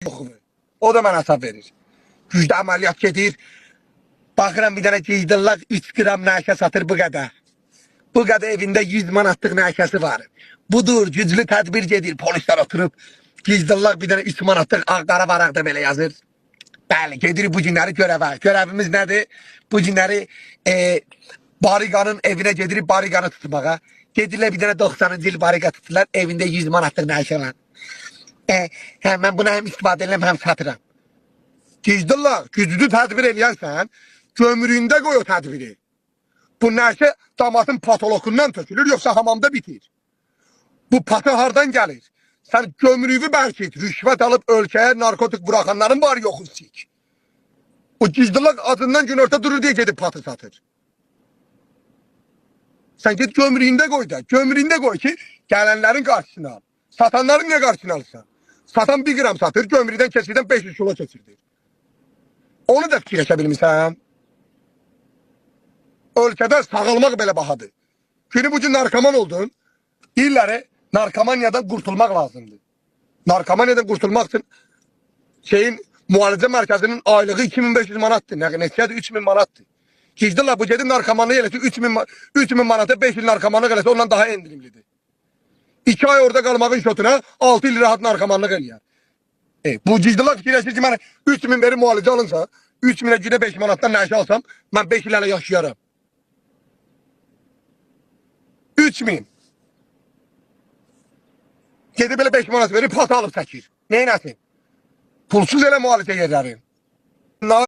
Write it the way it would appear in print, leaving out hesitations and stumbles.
yoxu. O da mənə hesab verir. Gücdə əməliyyat gedir. Baxıram bir dənə gecdillak 3 gram nəşə satır bu qədər. Bu qədər evində 100 manatlıq nəşəsi var. Budur, güclü tədbir gedir. Polislər oturub. Gecdillak bir dənə 3 manatlıq qara varaqda belə yazır. Bəli, gedir bu günləri görəvə. Görəvimiz nədir? Bu günləri Bariqanın evinə gedirib Bariqanı tutmağa. Gedirlər bir dənə 90-cı il Bariqa tuturlar. Evində 100 manatlıq nəşə var. Mən buna həm istifadə edirəm, həm satıram. Gecdillak, güclü tədbir eləyərsən, gömrüyündə qoy o tədbiri. Bu nəşə damatın patolokundan tökülür, yoxsa hamamda bitir. Bu patı hardan gəlir? Sən gömrüyü bərkit, rüşvət alıb ölkəyə narkotik buraxanların var yoxu sik. O gecdillak adından günorta durur deyə gedib patı satır. Sən git gömrüyündə qoy da, gömrüyündə qoy ki, gələnlərin qarşısını al. Satanların niyə qarşısını alırsan? Satan 1 gram satır, gömrüydən keçirdən 500 kilo keçirdir. Onu da fikirləşə bilmirsən. Ölkədə sağalmaq belə bahadır. Günü bugün narkoman oldun, deyirləri narkomaniyadan qurtulmaq lazımdır. Narkomaniyadan qurtulmaq üçün müalicə mərkəzinin aylığı 2500 manatdır, nəticədir 3000 manatdır. Gecdillak bu gedib narkomanlığı eləsə 3000 manata 5 il narkomanlıq eləsə ondan daha endirimlidir. 2 ay orada qalmağın şotuna 6 il rahat narkomanlıq eləyər. Bu gecdillak fikirləşir ki, mənə 3000 verir müalicə alınsa, 3000'e günə 5 manatdan nəşə alsam, mən 5 il hələ yaşayaram. 3000. Gedib elə 5 manat verir, pat alıb çəkir. Neynəsin? Pulsuz elə müalicə yerlərin.